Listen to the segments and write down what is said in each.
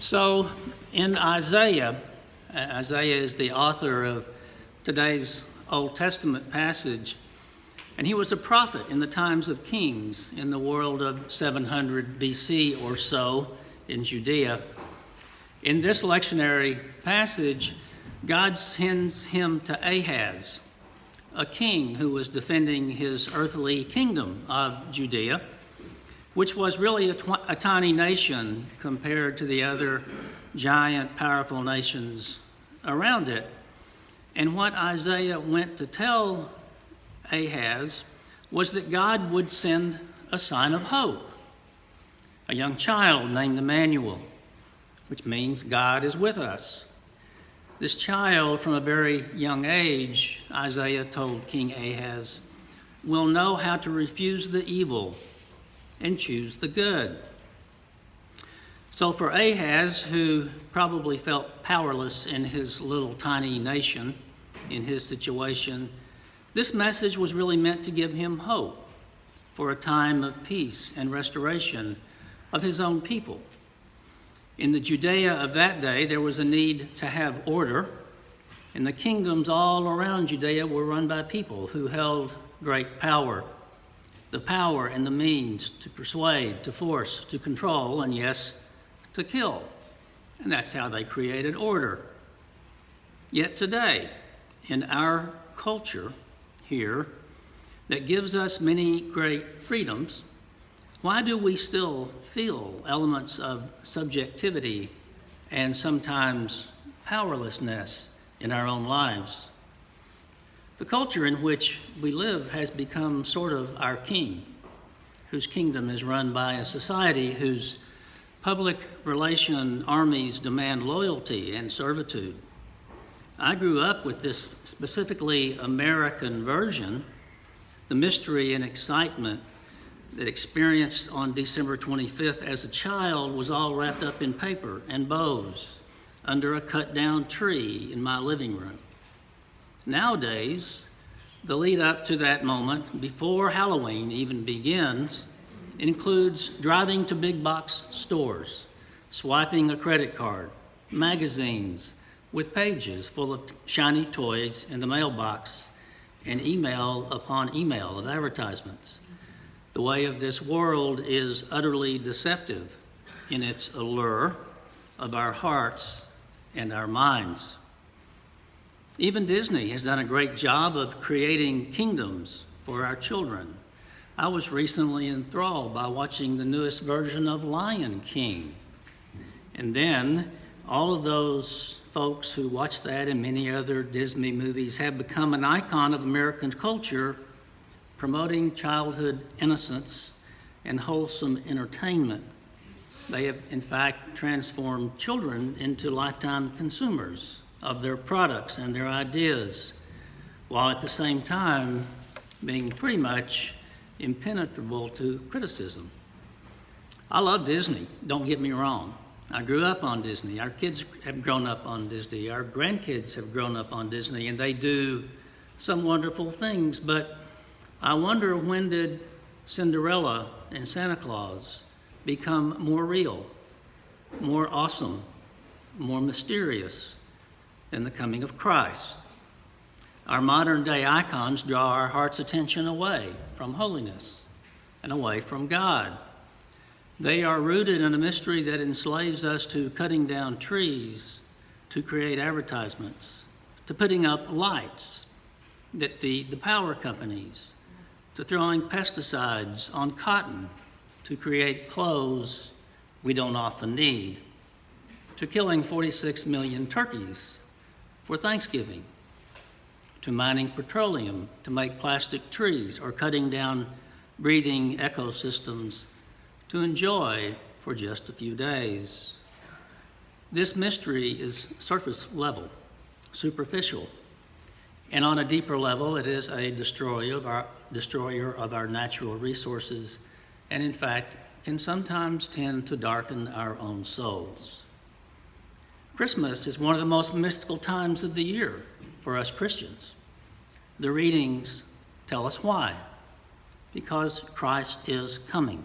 So in Isaiah is the author of today's Old Testament passage, and he was a prophet in the times of kings in the world of 700 BC or so in Judea. In this lectionary passage, God sends him to Ahaz, a king who was defending his earthly kingdom of Judea, which was really a tiny nation compared to the other giant, powerful nations around it. And what Isaiah went to tell Ahaz was that God would send a sign of hope, a young child named Emmanuel, which means God is with us. This child, from a very young age, Isaiah told King Ahaz, will know how to refuse the evil and choose the good. So for Ahaz, who probably felt powerless in his little tiny nation, in his situation, this message was really meant to give him hope for a time of peace and restoration of his own people. In the Judea of that day, there was a need to have order, and the kingdoms all around Judea were run by people who held great power. The power and the means to persuade, to force, to control, and yes, to kill. And that's how they created order. Yet today, in our culture here, that gives us many great freedoms, why do we still feel elements of subjectivity and sometimes powerlessness in our own lives? The culture in which we live has become sort of our king, whose kingdom is run by a society whose public relation armies demand loyalty and servitude. I grew up with this specifically American version, the mystery and excitement that experienced on December 25th as a child was all wrapped up in paper and bows under a cut-down tree in my living room. Nowadays, the lead up to that moment, before Halloween even begins, includes driving to big box stores, swiping a credit card, magazines with pages full of shiny toys in the mailbox, and email upon email of advertisements. The way of this world is utterly deceptive in its allure of our hearts and our minds. Even Disney has done a great job of creating kingdoms for our children. I was recently enthralled by watching the newest version of Lion King. And then all of those folks who watch that and many other Disney movies have become an icon of American culture, promoting childhood innocence and wholesome entertainment. They have, in fact, transformed children into lifetime consumers of their products and their ideas, while at the same time being pretty much impenetrable to criticism. I love Disney, don't get me wrong. I grew up on Disney. Our kids have grown up on Disney. Our grandkids have grown up on Disney, and they do some wonderful things, but I wonder, when did Cinderella and Santa Claus become more real, more awesome, more mysterious than the coming of Christ? Our modern day icons draw our heart's attention away from holiness and away from God. They are rooted in a mystery that enslaves us to cutting down trees to create advertisements, to putting up lights that feed the power companies, to throwing pesticides on cotton to create clothes we don't often need, to killing 46 million turkeys for Thanksgiving, to mining petroleum to make plastic trees, or cutting down breathing ecosystems to enjoy for just a few days. This mystery is surface level, superficial, and on a deeper level, it is a destroyer of our natural resources, and in fact, can sometimes tend to darken our own souls. Christmas is one of the most mystical times of the year for us Christians. The readings tell us why. Because Christ is coming.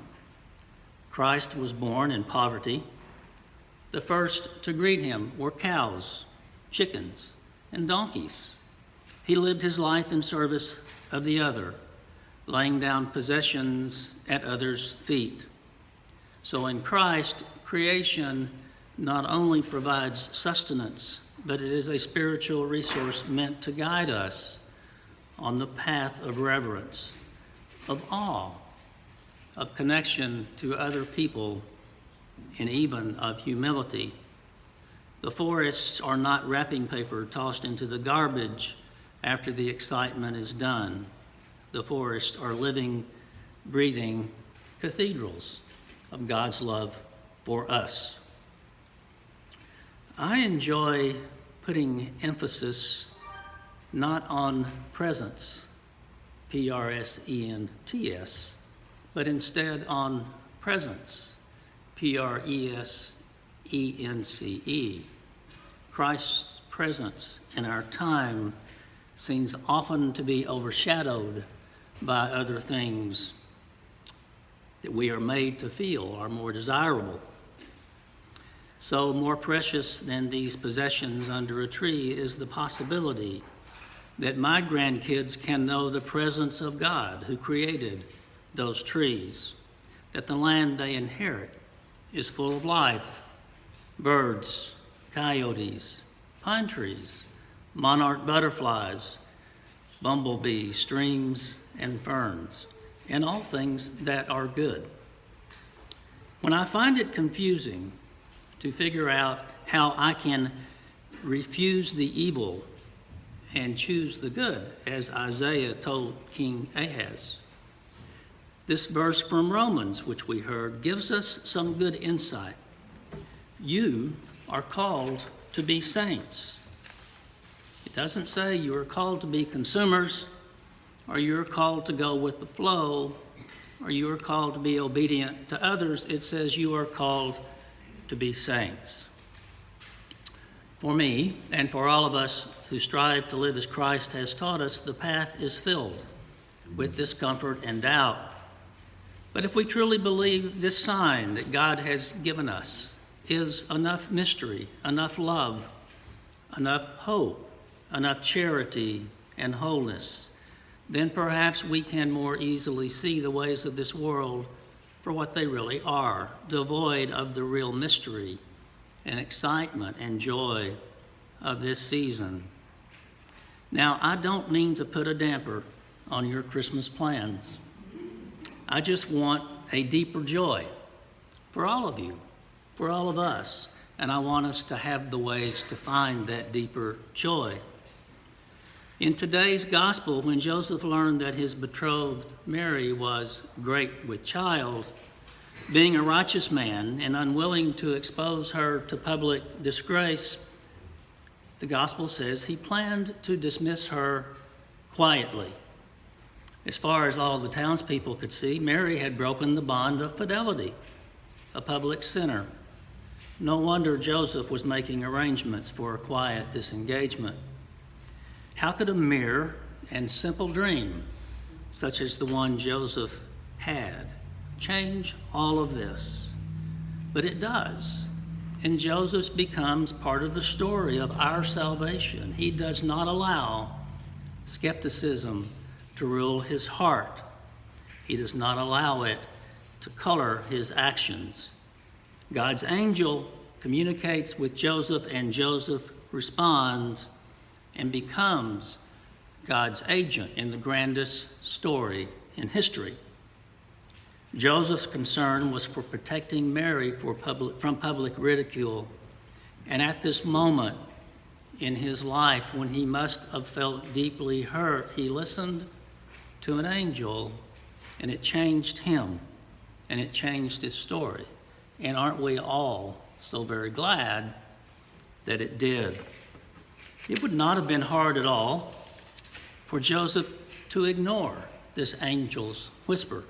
Christ was born in poverty, The first to greet him were cows, chickens, and donkeys. He lived his life in service of the other, laying down possessions at others' feet. So in Christ, creation not only provides sustenance, but it is a spiritual resource meant to guide us on the path of reverence, of awe, of connection to other people, and even of humility. The forests are not wrapping paper tossed into the garbage after the excitement is done. The forests are living, breathing cathedrals of God's love for us. I enjoy putting emphasis not on presence, P-R-S-E-N-T-S, but instead on presence, P-R-E-S-E-N-C-E. Christ's presence in our time seems often to be overshadowed by other things that we are made to feel are more desirable. So more precious than these possessions under a tree is the possibility that my grandkids can know the presence of God who created those trees, that the land they inherit is full of life, birds, coyotes, pine trees, monarch butterflies, bumblebees, streams, and ferns, and all things that are good. When I find it confusing to figure out how I can refuse the evil and choose the good, as Isaiah told King Ahaz, this verse from Romans, which we heard, gives us some good insight. You are called to be saints. It doesn't say you are called to be consumers, or you're called to go with the flow, or you are called to be obedient to others. It says you are called to be saints. For me, and for all of us who strive to live as Christ has taught us, the path is filled with discomfort and doubt. But if we truly believe this sign that God has given us is enough mystery, enough love, enough hope, enough charity and wholeness, then perhaps we can more easily see the ways of this world for what they really are, devoid of the real mystery and excitement and joy of this season. Now, I don't mean to put a damper on your Christmas plans. I just want a deeper joy for all of you, for all of us, and I want us to have the ways to find that deeper joy. In today's gospel, when Joseph learned that his betrothed Mary was great with child, being a righteous man and unwilling to expose her to public disgrace, the gospel says he planned to dismiss her quietly. As far as all the townspeople could see, Mary had broken the bond of fidelity, a public sinner. No wonder Joseph was making arrangements for a quiet disengagement. How could a mere and simple dream, such as the one Joseph had, change all of this? But it does. And Joseph becomes part of the story of our salvation. He does not allow skepticism to rule his heart. He does not allow it to color his actions. God's angel communicates with Joseph, and Joseph responds and becomes God's agent in the grandest story in history. Joseph's concern was for protecting Mary from public ridicule. And at this moment in his life, when he must have felt deeply hurt, he listened to an angel, and it changed him, and it changed his story. And aren't we all so very glad that it did? It would not have been hard at all for Joseph to ignore this angel's whisper.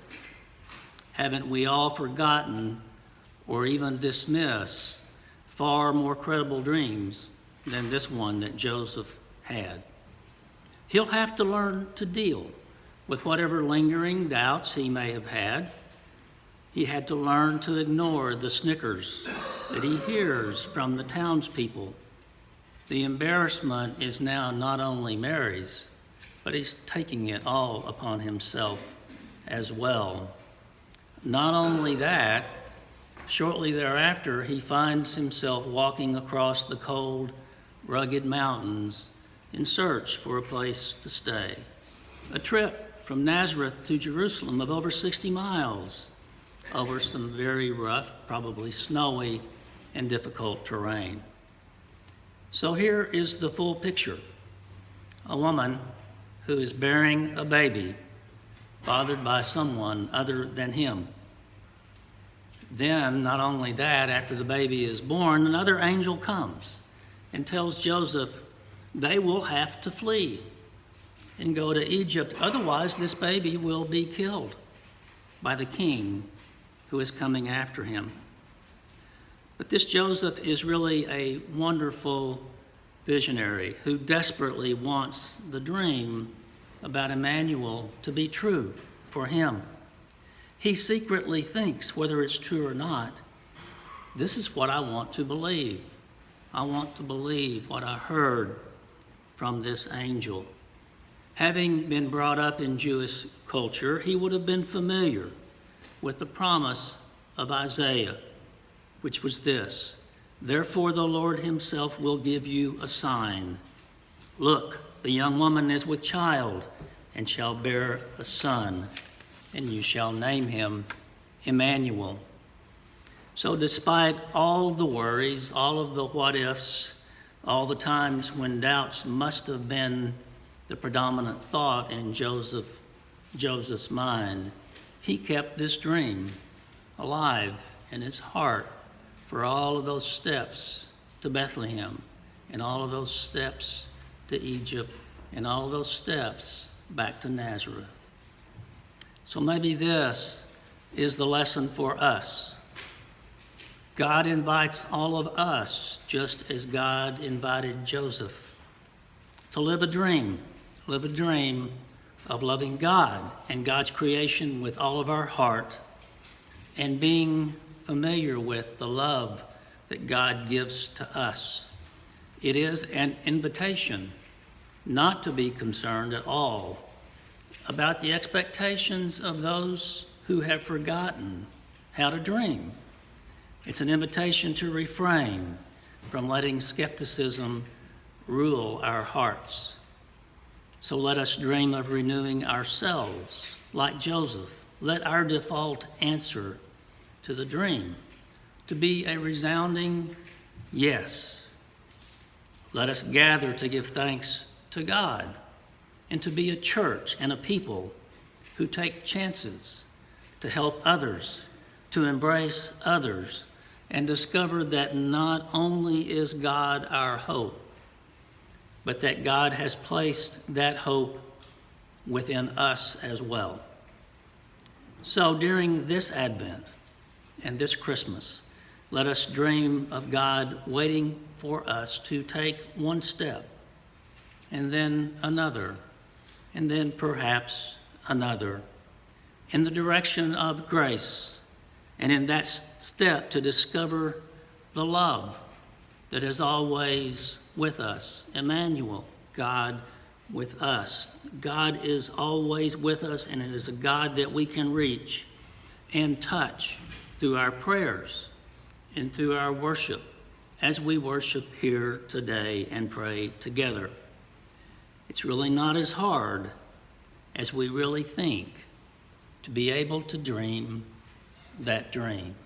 Haven't we all forgotten or even dismissed far more credible dreams than this one that Joseph had? He'll have to learn to deal with whatever lingering doubts he may have had. He had to learn to ignore the snickers that he hears from the townspeople. The embarrassment is now not only Mary's, but he's taking it all upon himself as well. Not only that, shortly thereafter, he finds himself walking across the cold, rugged mountains in search for a place to stay. A trip from Nazareth to Jerusalem of over 60 miles over some very rough, probably snowy and difficult terrain. So here is the full picture. A woman who is bearing a baby fathered by someone other than him. Then, not only that, after the baby is born, another angel comes and tells Joseph they will have to flee and go to Egypt. Otherwise, this baby will be killed by the king who is coming after him. But this Joseph is really a wonderful visionary who desperately wants the dream about Emmanuel to be true for him. He secretly thinks, whether it's true or not, this is what I want to believe. I want to believe what I heard from this angel. Having been brought up in Jewish culture, he would have been familiar with the promise of Isaiah, which was this: "Therefore the Lord himself will give you a sign. Look, the young woman is with child and shall bear a son, and you shall name him Emmanuel." So despite all the worries, all of the what-ifs, all the times when doubts must have been the predominant thought in Joseph's mind, he kept this dream alive in his heart for all of those steps to Bethlehem, and all of those steps to Egypt, and all of those steps back to Nazareth. So maybe this is the lesson for us. God invites all of us, just as God invited Joseph, to live a dream of loving God and God's creation with all of our heart, and being familiar with the love that God gives to us. It is an invitation not to be concerned at all about the expectations of those who have forgotten how to dream. It's an invitation to refrain from letting skepticism rule our hearts. So let us dream of renewing ourselves like Joseph. Let our default answer to the dream to be a resounding yes. Let us gather to give thanks to God and to be a church and a people who take chances to help others, to embrace others, and discover that not only is God our hope, but that God has placed that hope within us as well. So during this Advent and this Christmas, let us dream of God waiting for us to take one step, and then another, and then perhaps another, in the direction of grace, and in that step to discover the love that is always with us. Emmanuel, God with us. God is always with us, and it is a God that we can reach and touch through our prayers and through our worship as we worship here today and pray together. It's really not as hard as we really think to be able to dream that dream.